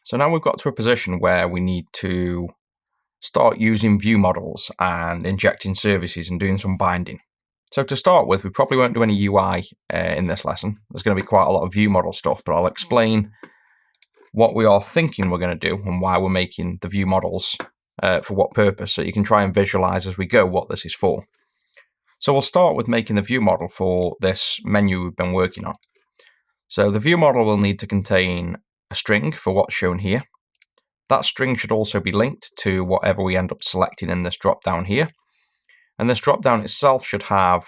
So now we've got to a position where we need to start using view models and injecting services and doing some binding. So to start with, we probably won't do any UI in this lesson. There's going to be quite a lot of view model stuff, but I'll explain what we are thinking we're going to do and why we're making the view models for what purpose, so you can try and visualize as we go what this is for. So we'll start with making the view model for this menu we've been working on. So the view model will need to contain a string for what's shown here. That string should also be linked to whatever we end up selecting in this drop down here. And this drop down itself should have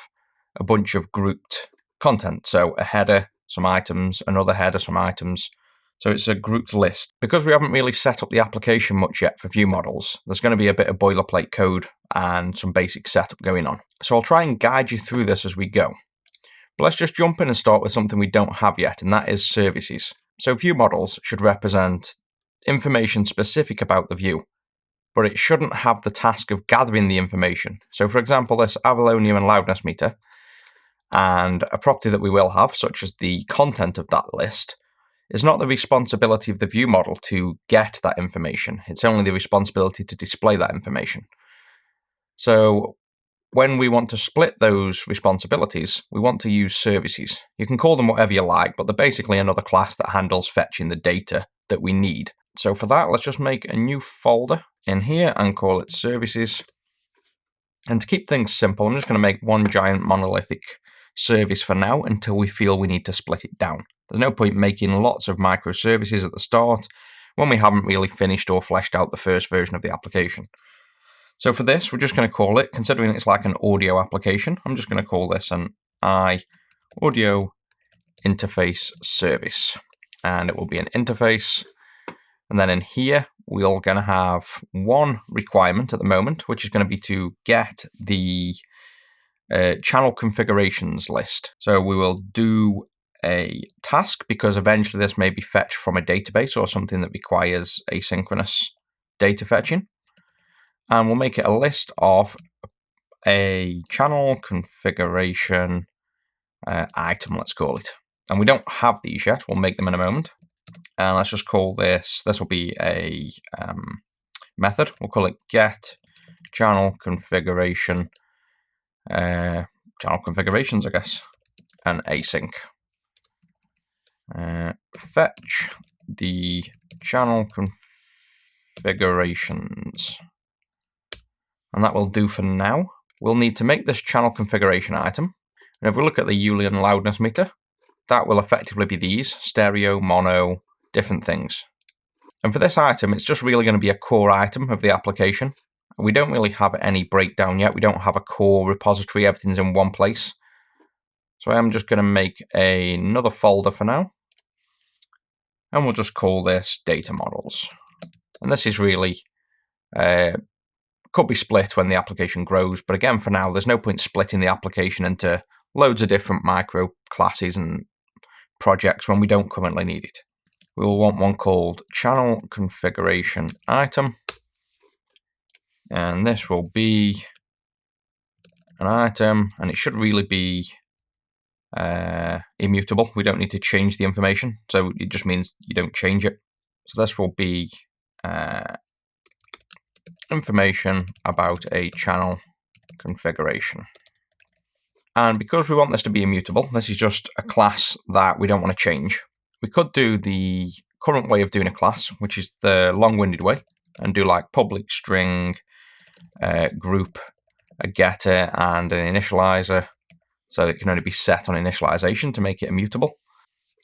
a bunch of grouped content. So a header, some items, another header, some items. So it's a grouped list. Because we haven't really set up the application much yet for view models, there's going to be a bit of boilerplate code and some basic setup going on. So I'll try and guide you through this as we go. But let's just jump in and start with something we don't have yet, and that is services. So view models should represent information specific about the view, but it shouldn't have the task of gathering the information. So for example, this Avalonia and loudness meter, and a property that we will have, such as the content of that list, is not the responsibility of the view model to get that information. It's only the responsibility to display that information. So when we want to split those responsibilities, we want to use services. You can call them whatever you like, but they're basically another class that handles fetching the data that we need. So for that, let's just make a new folder in here and call it services. And to keep things simple, I'm just going to make one giant monolithic service for now until we feel we need to split it down. There's no point making lots of microservices at the start when we haven't really finished or fleshed out the first version of the application. So for this, we're just going to call it, considering it's like an audio application, I'm just going to call this an audio interface service. And it will be an interface. And then in here, we're going to have one requirement at the moment, which is going to be to get the channel configurations list. So we will do a task, because eventually this may be fetched from a database or something that requires asynchronous data fetching. And we'll make it a list of a channel configuration item, let's call it. And we don't have these yet. We'll make them in a moment. And let's just call this will be a method. We'll call it get channel configuration, channel configurations, I guess, and async. Fetch the channel configurations. And that will do for now. We'll need to make this channel configuration item. And if we look at the Julian loudness meter, that will effectively be these: stereo, mono, different things. And for this item, it's just really going to be a core item of the application. We don't really have any breakdown yet. We don't have a core repository. Everything's in one place. So I'm just going to make another folder for now. And we'll just call this data models. And this is really, could be split when the application grows. But again, for now, there's no point splitting the application into loads of different micro classes and projects when we don't currently need it. We will want one called channel configuration item. And this will be an item, and it should really be immutable. We don't need to change the information, so it just means you don't change it. So this will be information about a channel configuration. And because we want this to be immutable, this is just a class that we don't want to change. We could do the current way of doing a class, which is the long-winded way, and do like public string, group, a getter, and an initializer. So it can only be set on initialization to make it immutable.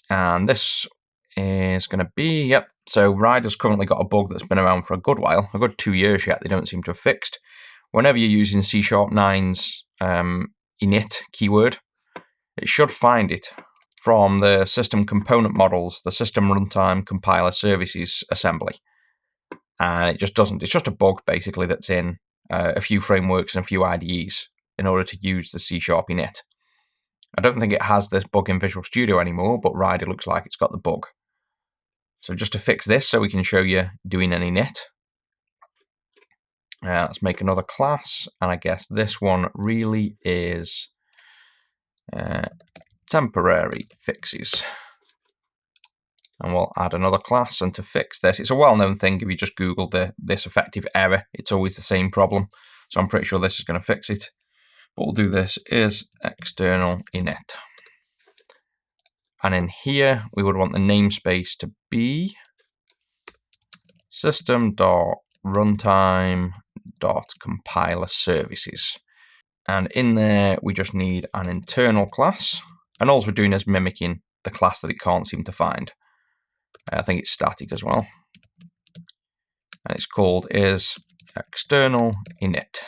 And this is going to be, yep. So Rider's currently got a bug that's been around for a good while, a good 2 years yet. They don't seem to have fixed. Whenever you're using C# 9's init keyword, it should find it from the system component models, the system runtime compiler services assembly. And it just doesn't. It's just a bug basically that's in a few frameworks and a few IDEs in order to use the C# init. I don't think it has this bug in Visual Studio anymore, but Rider looks like it's got the bug. So just to fix this, so we can show you doing an init, let's make another class, and I guess this one really is temporary fixes. And we'll add another class. And to fix this, it's a well-known thing. If you just Google this effective error, it's always the same problem. So I'm pretty sure this is going to fix it. What we'll do this is external init. And in here, we would want the namespace to be system.runtime.compiler-services. And in there, we just need an internal class. And all we're doing is mimicking the class that it can't seem to find. I think it's static as well. And it's called is external init.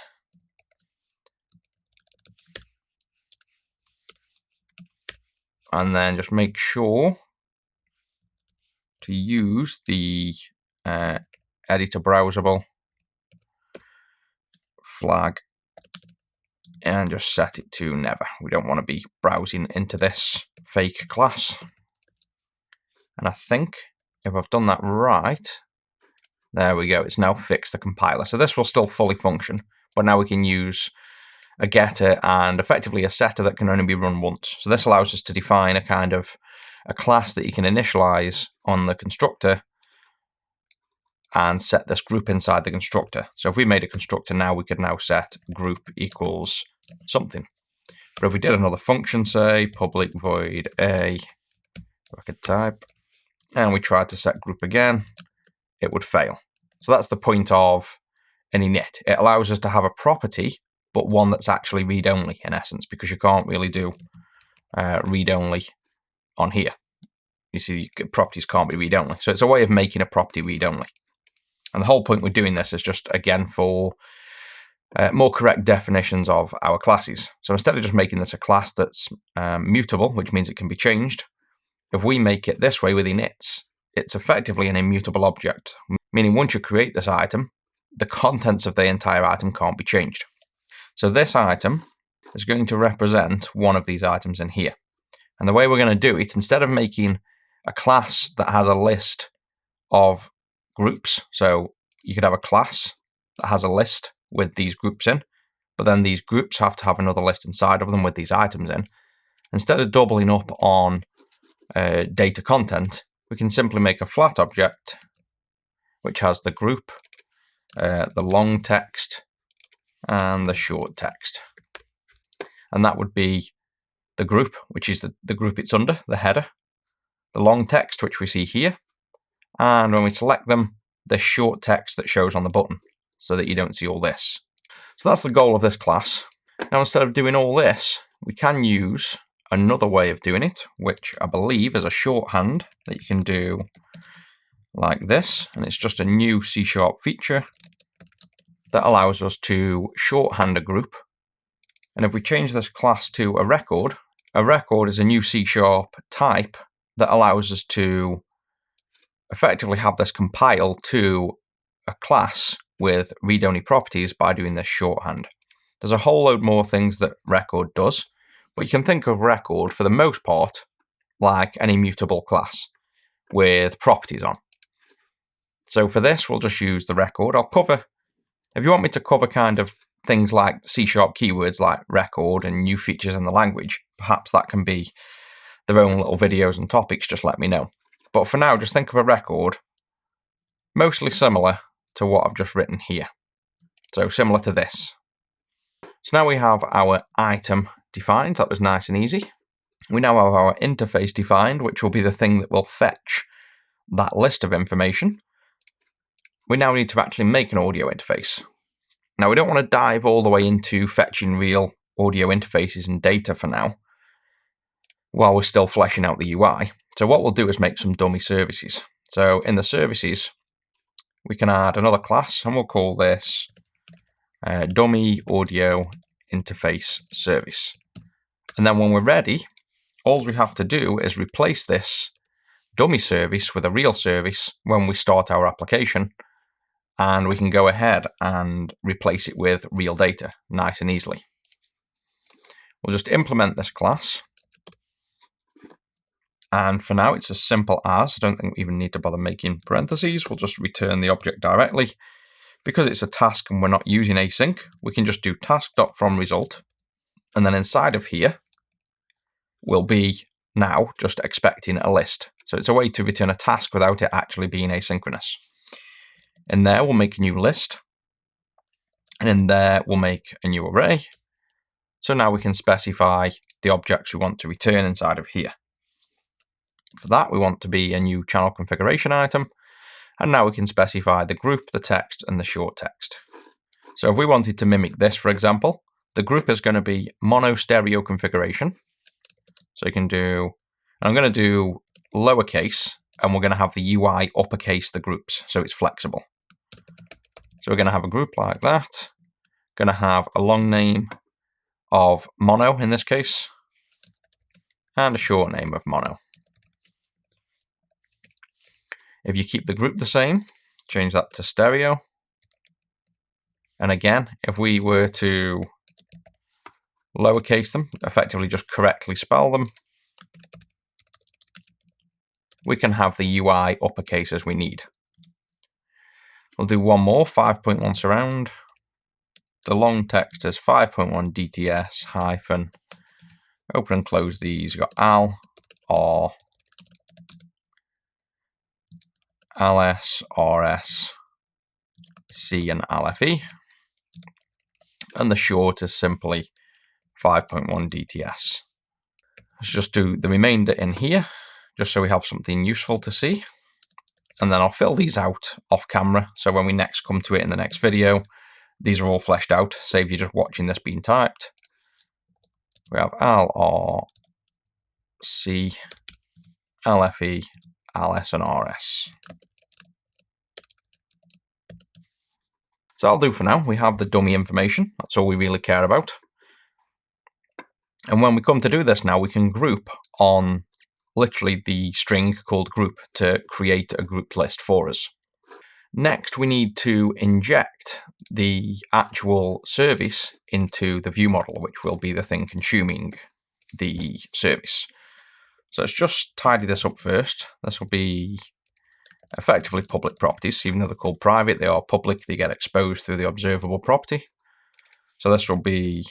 And then just make sure to use the editor browsable flag and just set it to never. We don't want to be browsing into this fake class. And I think if I've done that right, there we go. It's now fixed the compiler. So this will still fully function, but now we can use a getter and effectively a setter that can only be run once. So this allows us to define a kind of a class that you can initialize on the constructor and set this group inside the constructor. So if we made a constructor now, we could now set group equals something. But if we did another function, say public void a bracket type, and we tried to set group again, it would fail. So that's the point of an init. It allows us to have a property, but one that's actually read-only in essence, because you can't really do read-only on here. You see, properties can't be read-only. So it's a way of making a property read-only. And the whole point we're doing this is just, again, for more correct definitions of our classes. So instead of just making this a class that's mutable, which means it can be changed, if we make it this way with inits, it's effectively an immutable object, meaning once you create this item, the contents of the entire item can't be changed. So this item is going to represent one of these items in here. And the way we're going to do it, instead of making a class that has a list of groups, so you could have a class that has a list with these groups in, but then these groups have to have another list inside of them with these items in. Instead of doubling up on data content, we can simply make a flat object which has the group, the long text, and the short text. And that would be the group, which is the group it's under, the header, the long text, which we see here, and when we select them, the short text that shows on the button, so that you don't see all this. So that's the goal of this class. Now, instead of doing all this, we can use another way of doing it, which I believe is a shorthand that you can do like this, and it's just a new C# feature that allows us to shorthand a group. And if we change this class to a record is a new C# type that allows us to effectively have this compile to a class with read-only properties by doing this shorthand. There's a whole load more things that record does, but you can think of record for the most part like an immutable class with properties on. So for this, we'll just use the record. I'll cover, if you want me to cover kind of things like C# keywords like record and new features in the language, perhaps that can be their own little videos and topics, just let me know. But for now, just think of a record mostly similar to what I've just written here. So similar to this. So now we have our item defined. That was nice and easy. We now have our interface defined, which will be the thing that will fetch that list of information. We now need to actually make an audio interface. Now, we don't want to dive all the way into fetching real audio interfaces and data for now, while we're still fleshing out the UI. So what we'll do is make some dummy services. So in the services, we can add another class, and we'll call this dummy audio interface service. And then when we're ready, all we have to do is replace this dummy service with a real service when we start our application, and we can go ahead and replace it with real data nice and easily. We'll just implement this class. And for now, it's as simple as, I don't think we even need to bother making parentheses. We'll just return the object directly. Because it's a task and we're not using async, we can just do task.fromResult. And then inside of here, we'll be now just expecting a list. So it's a way to return a task without it actually being asynchronous. In there, we'll make a new list. And in there, we'll make a new array. So now we can specify the objects we want to return inside of here. For that, we want to be a new channel configuration item. And now we can specify the group, the text, and the short text. So if we wanted to mimic this, for example, the group is going to be mono stereo configuration. So you can do, I'm going to do lowercase, and we're going to have the UI uppercase the groups, so it's flexible. So we're going to have a group like that. Going to have a long name of mono in this case, and a short name of mono. If you keep the group the same, change that to stereo. And again, if we were to lowercase them, effectively just correctly spell them, we can have the UI uppercase as we need. We'll do one more, 5.1 surround. The long text is 5.1 DTS hyphen, open and close these, you've got al, or ls, rs, c, and lfe. And the short is simply 5.1 DTS. Let's just do the remainder in here, just so we have something useful to see. And then I'll fill these out off camera, so when we next come to it in the next video, these are all fleshed out, save you just watching this being typed. We have al, r, c, lfe, ls, and rs. So that'll do for now. We have the dummy information. That's all we really care about. And when we come to do this now, we can group on literally the string called group to create a group list for us. Next, we need to inject the actual service into the view model, which will be the thing consuming the service. So let's just tidy this up first. This will be effectively public properties. Even though they're called private, they are public. They get exposed through the observable property. So this will be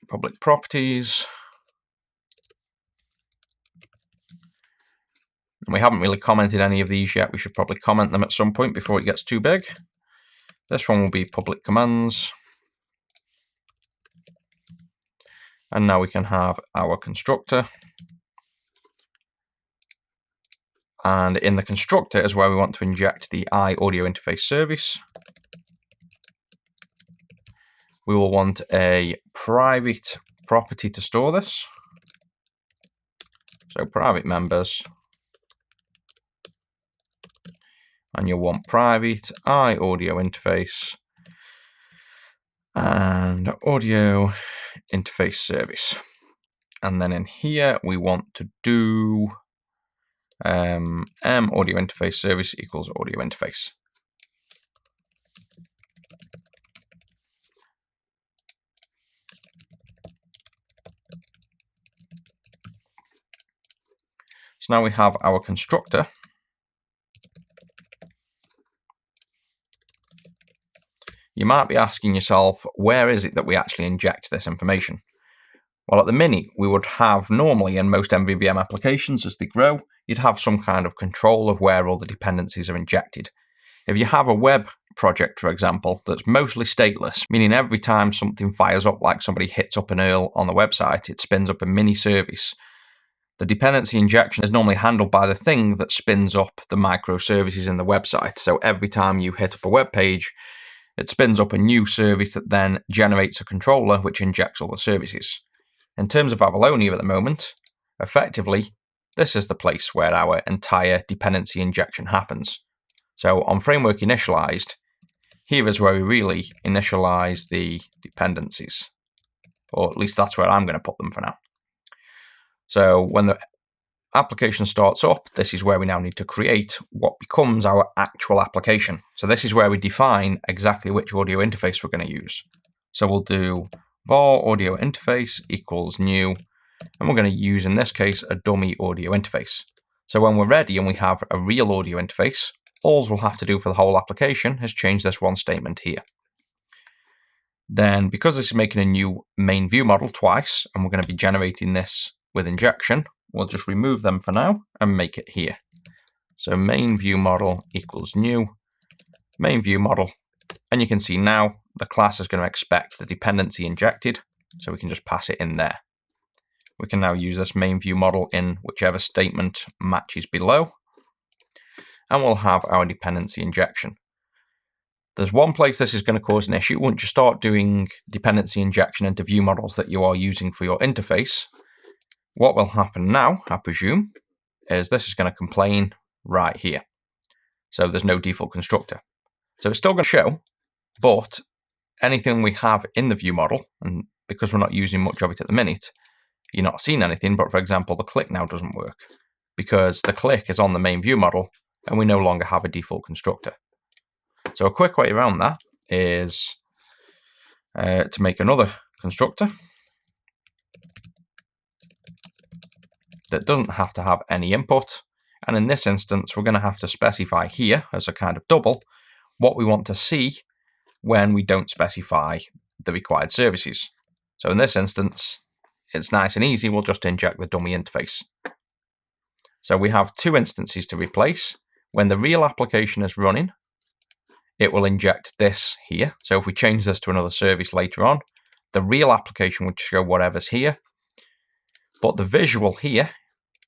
public properties. And we haven't really commented any of these yet. We should probably comment them at some point before it gets too big. This one will be public commands. And now we can have our constructor. And in the constructor is where we want to inject the audio interface service. We will want a private property to store this. So private members. And you'll want private audio interface and audio interface service. And then in here we want to do m audio interface service equals audio interface. So now we have our constructor. You might be asking yourself, where is it that we actually inject this information? Well, at the minute, we would have normally in most MVVM applications as they grow, you'd have some kind of control of where all the dependencies are injected. If you have a web project, for example, that's mostly stateless, meaning every time something fires up, like somebody hits up an URL on the website, it spins up a mini service. The dependency injection is normally handled by the thing that spins up the microservices in the website. So every time you hit up a web page, it spins up a new service that then generates a controller which injects all the services. In terms of Avalonia at the moment, effectively, this is the place where our entire dependency injection happens. So on framework initialized, here is where we really initialize the dependencies. Or at least that's where I'm going to put them for now. So when the application starts up, this is where we now need to create what becomes our actual application. So this is where we define exactly which audio interface we're going to use. So we'll do var audio interface equals new, and we're going to use, in this case, a dummy audio interface. So when we're ready and we have a real audio interface, all we'll have to do for the whole application is change this one statement here. Then, because this is making a new main view model twice, and we're going to be generating this with injection, we'll just remove them for now and make it here. So main view model equals new, main view model, and you can see now the class is going to expect the dependency injected, so we can just pass it in there. We can now use this main view model in whichever statement matches below, and we'll have our dependency injection. There's one place this is going to cause an issue. Once you start doing dependency injection into view models that you are using for your interface, what will happen now, I presume, is this is going to complain right here. So there's no default constructor. So it's still going to show, but anything we have in the view model, and because we're not using much of it at the minute, you're not seeing anything. But for example, the click now doesn't work because the click is on the main view model and we no longer have a default constructor. So a quick way around that is to make another constructor that doesn't have to have any input. And in this instance, we're going to have to specify here as a kind of double what we want to see when we don't specify the required services. So in this instance, it's nice and easy. We'll just inject the dummy interface. So we have two instances to replace. When the real application is running, it will inject this here. So if we change this to another service later on, the real application would show whatever's here, but the visual here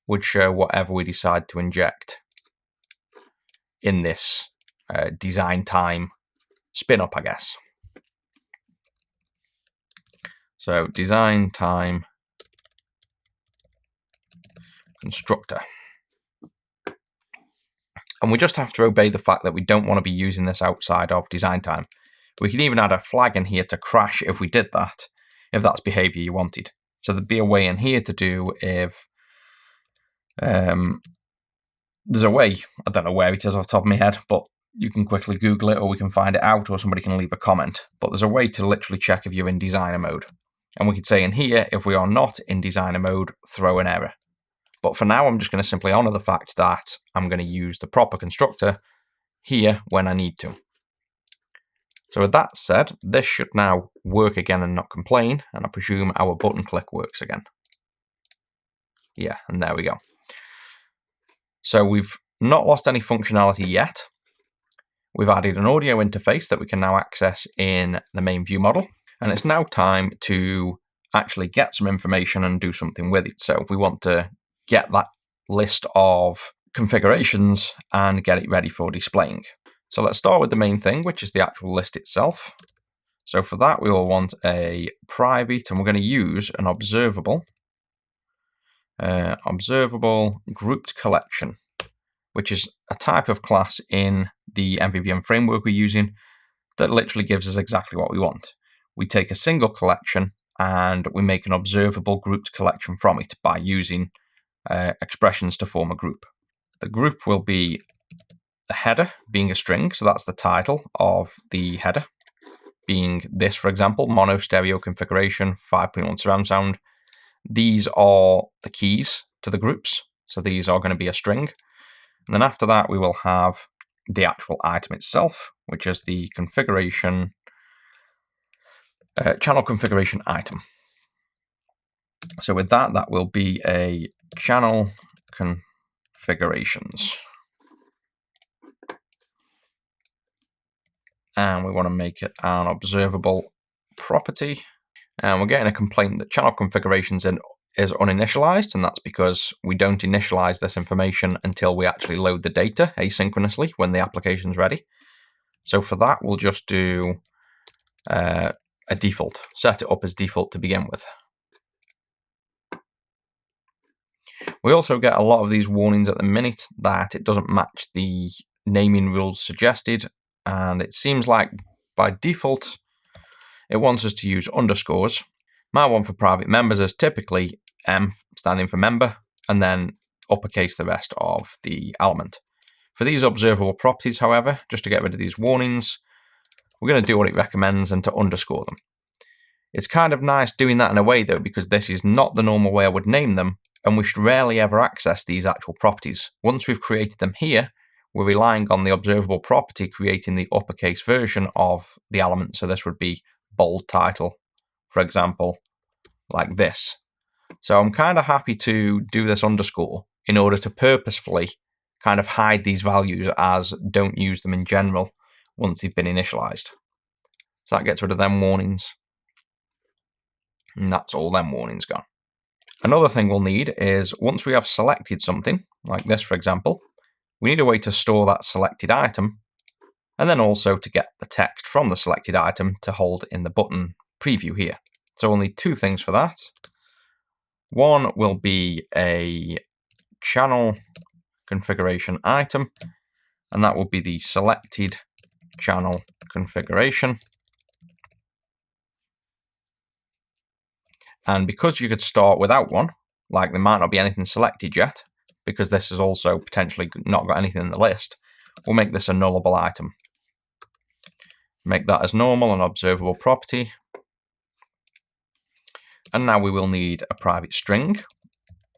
would show whatever we decide to inject in this design time spin up, I guess. So design time constructor. And we just have to obey the fact that we don't want to be using this outside of design time. We can even add a flag in here to crash if we did that, if that's behavior you wanted. So there'd be a way in here to do if there's a way, I don't know where it is off the top of my head, but you can quickly Google it or we can find it out or somebody can leave a comment. But there's a way to literally check if you're in designer mode. And we could say in here, if we are not in designer mode, throw an error. But for now, I'm just going to simply honor the fact that I'm going to use the proper constructor here when I need to. So with that said, this should now work again and not complain. And I presume our button click works again. Yeah, and there we go. So we've not lost any functionality yet. We've added an audio interface that we can now access in the main view model. And it's now time to actually get some information and do something with it. So we want to get that list of configurations and get it ready for displaying. So let's start with the main thing, which is the actual list itself. So for that, we will want a private, and we're going to use an observable grouped collection, which is a type of class in the MVVM framework we're using that literally gives us exactly what we want. We take a single collection and we make an observable grouped collection from it by using expressions to form a group. The group will be the header being a string, so that's the title of the header, being this, for example, mono stereo configuration, 5.1 surround sound. These are the keys to the groups, so these are going to be a string. And then after that, we will have the actual item itself, which is the configuration, channel configuration item. So with that, that will be a channel configurations. And we want to make it an observable property. And we're getting a complaint that channel configurations is uninitialized, and that's because we don't initialize this information until we actually load the data asynchronously when the application's ready. So for that, we'll just do a default, set it up as default to begin with. We also get a lot of these warnings at the minute that it doesn't match the naming rules suggested, and it seems like by default it wants us to use underscores. My one for private members is typically M standing for member, and then uppercase the rest of the element. For these observable properties, however, just to get rid of these warnings, we're going to do what it recommends and to underscore them. It's kind of nice doing that in a way, though, because this is not the normal way I would name them, and we should rarely ever access these actual properties. Once we've created them here, we're relying on the observable property creating the uppercase version of the element. So this would be bold title, for example, like this. So I'm kind of happy to do this underscore in order to purposefully kind of hide these values as don't use them in general once they've been initialized. So that gets rid of them warnings. And that's all them warnings gone. Another thing we'll need is once we have selected something, like this for example, we need a way to store that selected item, and then also to get the text from the selected item to hold in the button preview here. So we'll need two things for that. One will be a channel configuration item, and that will be the selected channel configuration. And because you could start without one, like there might not be anything selected yet, because this has also potentially not got anything in the list, we'll make this a nullable item. Make that as normal and observable property. And now we will need a private string,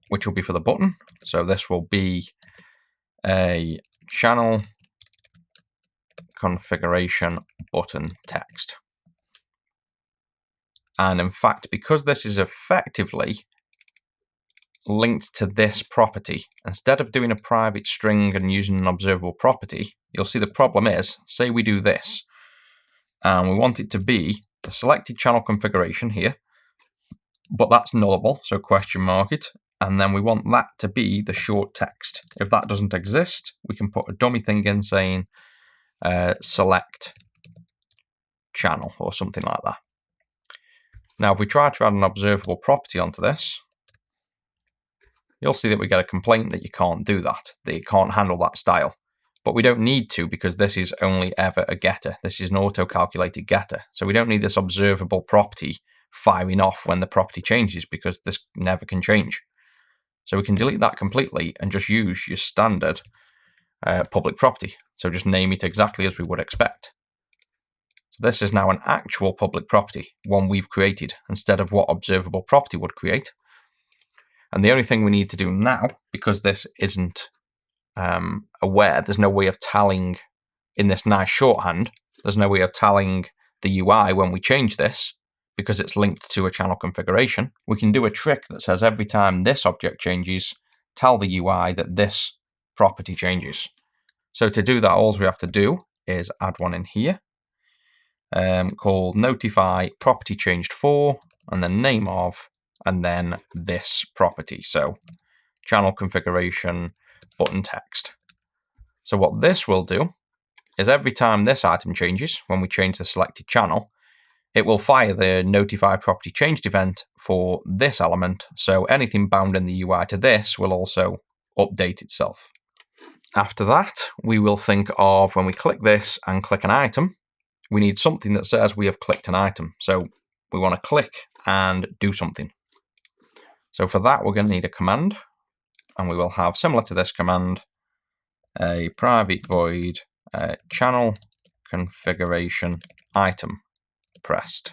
which will be for the button. So this will be a channel configuration button text. And in fact, because this is effectively linked to this property, instead of doing a private string and using an observable property, you'll see the problem is, say we do this, and we want it to be the selected channel configuration here, but that's nullable, so question mark it, and then we want that to be the short text. If that doesn't exist, we can put a dummy thing in saying select channel or something like that. Now, if we try to add an observable property onto this, you'll see that we get a complaint that you can't do that you can't handle that style. But we don't need to, because this is only ever a getter. This is an auto-calculated getter. So we don't need this observable property firing off when the property changes, because this never can change. So we can delete that completely and just use your standard public property. So just name it exactly as we would expect. So this is now an actual public property, one we've created, instead of what observable property would create. And the only thing we need to do now, because this isn't aware, there's no way of tallying in this nice shorthand, there's no way of tallying the UI when we change this, because it's linked to a channel configuration. We can do a trick that says every time this object changes, tell the UI that this property changes. So to do that, all we have to do is add one in here, called notify property changed for, and then name of, and then this property. So channel configuration button text. So what this will do is every time this item changes, when we change the selected channel, it will fire the notify property changed event for this element. So anything bound in the UI to this will also update itself. After that, we will think of when we click this and click an item, we need something that says we have clicked an item. So we want to click and do something. So for that, we're going to need a command, and we will have, similar to this command, a private void channel configuration item pressed.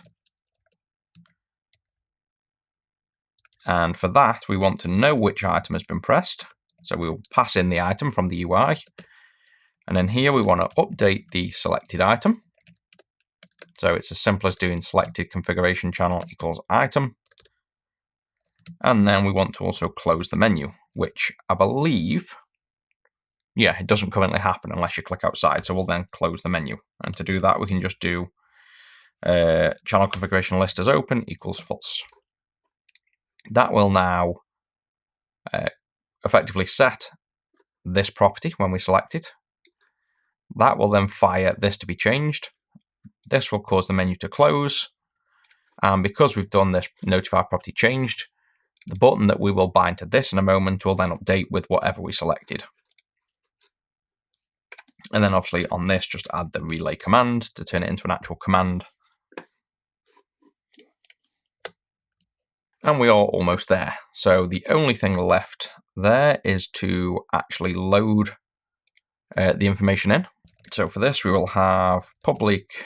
And for that, we want to know which item has been pressed. So we will pass in the item from the UI. And then here we want to update the selected item. So it's as simple as doing selected configuration channel equals item. And then we want to also close the menu, which I believe, yeah, it doesn't currently happen unless you click outside. So we'll then close the menu. And to do that, we can just do channel configuration list as open equals false. That will now effectively set this property when we select it. That will then fire this to be changed. This will cause the menu to close. And because we've done this notify property changed, the button that we will bind to this in a moment will then update with whatever we selected. And then obviously on this, just add the relay command to turn it into an actual command. And we are almost there. So the only thing left there is to actually load the information in. So for this, we will have public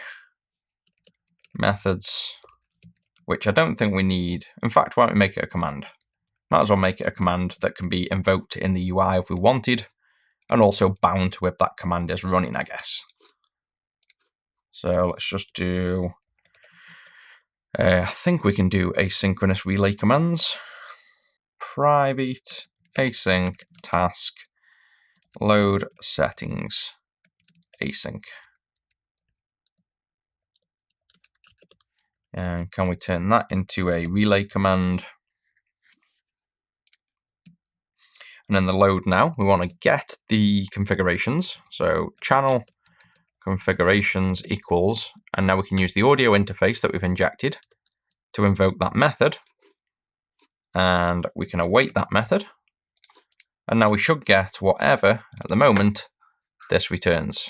methods, which I don't think we need. In fact, why don't we make it a command? Might as well make it a command that can be invoked in the UI if we wanted, and also bound to if that command is running, I guess. So let's just do, I think we can do asynchronous relay commands. private async task load settings async. And can we turn that into a relay command? And in the load now, we want to get the configurations. So channel configurations equals, and now we can use the audio interface that we've injected to invoke that method. And we can await that method. And now we should get whatever, at the moment, this returns.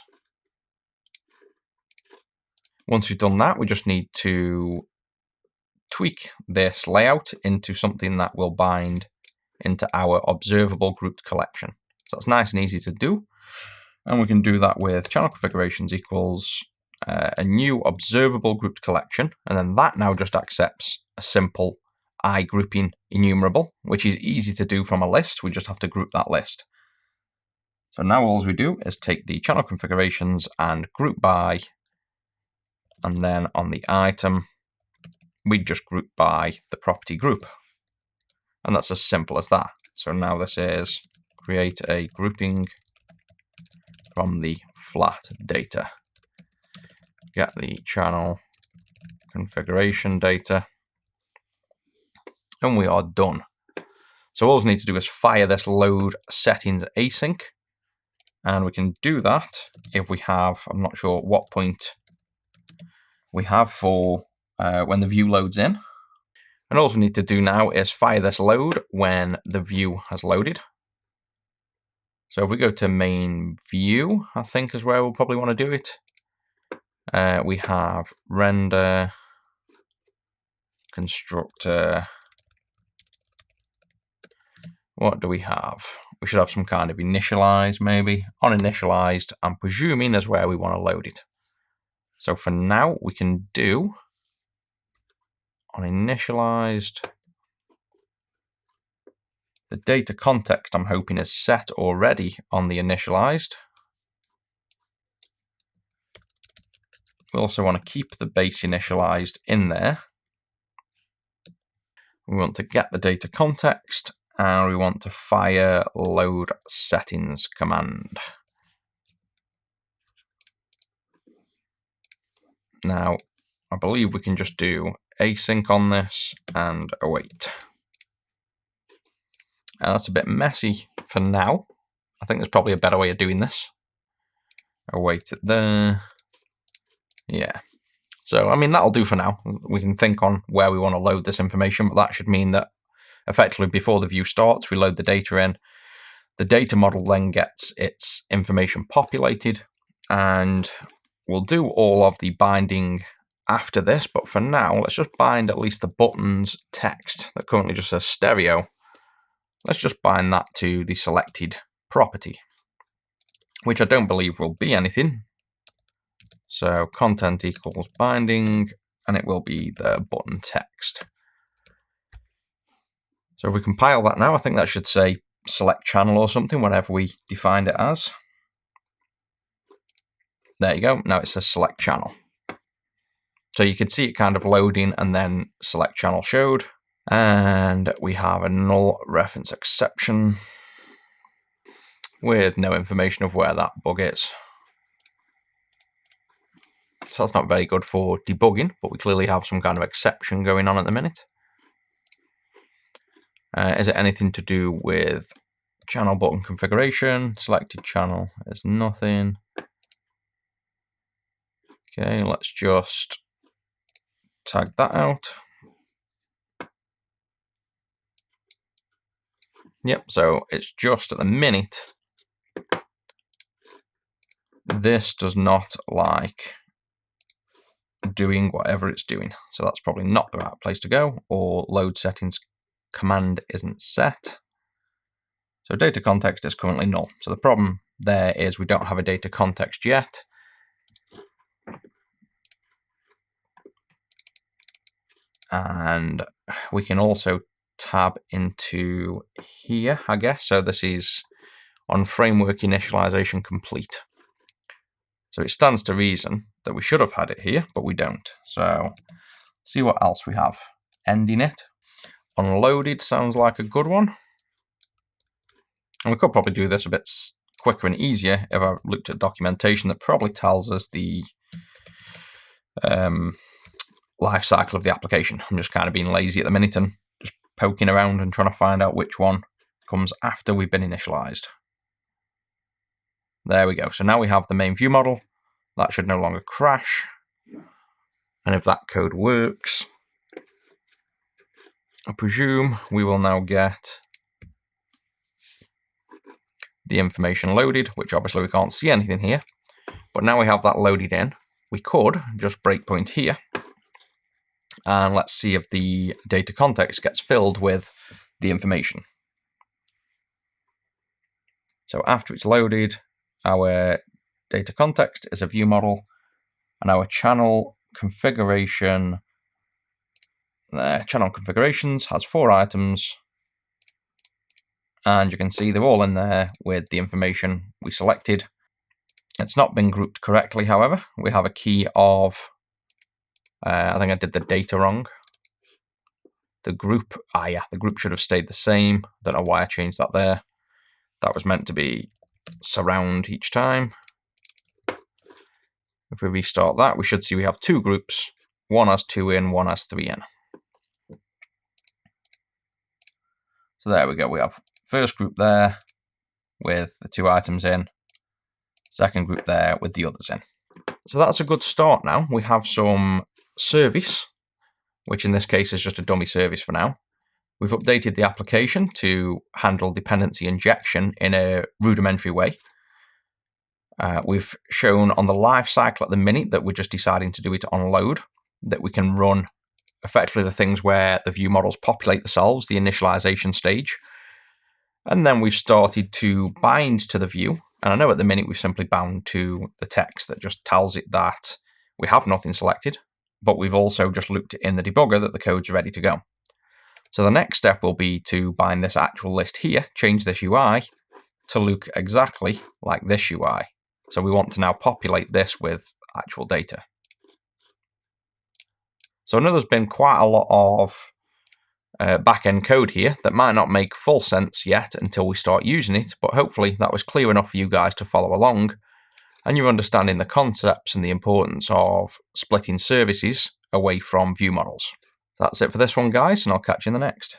Once we've done that, we just need to tweak this layout into something that will bind into our observable grouped collection. So that's nice and easy to do. And we can do that with channel configurations equals a new observable grouped collection. And then that now just accepts a simple I grouping enumerable, which is easy to do from a list. We just have to group that list. So now all we do is take the channel configurations and group by, and then on the item, we just group by the property group. And that's as simple as that. So now this is create a grouping from the flat data. Get the channel configuration data. And we are done. So all we need to do is fire this load settings async. And we can do that if we have, I'm not sure what point we have for when the view loads in. And all we need to do now is fire this load when the view has loaded. So if we go to main view, I think is where we'll probably want to do it. We have render constructor. What do we have? We should have some kind of initialize, maybe. On initialized, I'm presuming is where we want to load it. So for now, we can do on initialized. The data context, I'm hoping, is set already on the initialized. We also want to keep the base initialized in there. We want to get the data context, and we want to fire load settings command. Now, I believe we can just do async on this and await. And that's a bit messy for now. I think there's probably a better way of doing this. Await it there. Yeah. So, I mean, that'll do for now. We can think on where we want to load this information, but that should mean that effectively before the view starts, we load the data in. The data model then gets its information populated, and we'll do all of the binding after this. But for now, let's just bind at least the buttons text that currently just says stereo. Let's just bind that to the selected property, which I don't believe will be anything. So content equals binding, and it will be the button text. So if we compile that now, I think that should say select channel or something, whatever we defined it as. There you go. Now it says select channel. So you can see it kind of loading, and then select channel showed. And we have a null reference exception with no information of where that bug is. So that's not very good for debugging, but we clearly have some kind of exception going on at the minute. Is it anything to do with channel button configuration? Selected channel is nothing. Okay, let's just tag that out. Yep, so it's just at the minute, this does not like doing whatever it's doing. So that's probably not the right place to go, or load settings command isn't set. So data context is currently null. So the problem there is we don't have a data context yet. And we can also tab into here, I guess. So this is on framework initialization complete. So it stands to reason that we should have had it here, but we don't. So see what else we have. Ending it. Unloaded sounds like a good one. And we could probably do this a bit quicker and easier if I looked at documentation that probably tells us the life cycle of the application. I'm just kind of being lazy at the minute and just poking around and trying to find out which one comes after we've been initialized. There we go. So now we have the main view model. That should no longer crash. And if that code works, I presume we will now get the information loaded, which obviously we can't see anything here. But now we have that loaded in. We could just breakpoint here. And let's see if the data context gets filled with the information. So after it's loaded, our data context is a view model, and our channel configuration, channel configurations has 4 items, and you can see they're all in there with the information we selected. It's not been grouped correctly, however. We have a key of, I think I did the data wrong. The group, the group should have stayed the same. Don't know why I changed that there. That was meant to be surround each time. If we restart that, we should see we have 2 groups. One has 2 in, one has 3 in. So there we go. We have first group there with the 2 items in. Second group there with the others in. So that's a good start now. We have some service, which in this case is just a dummy service for now. We've updated the application to handle dependency injection in a rudimentary way. We've shown on the life cycle at the minute that we're just deciding to do it on load, that we can run effectively the things where the view models populate themselves, the initialization stage. And then we've started to bind to the view. And I know at the minute we've simply bound to the text that just tells it that we have nothing selected, but we've also just looked in the debugger that the code's ready to go. So the next step will be to bind this actual list here, change this UI to look exactly like this UI. So we want to now populate this with actual data. So I know there's been quite a lot of back-end code here that might not make full sense yet until we start using it, but hopefully that was clear enough for you guys to follow along, and you're understanding the concepts and the importance of splitting services away from view models. So that's it for this one, guys, and I'll catch you in the next.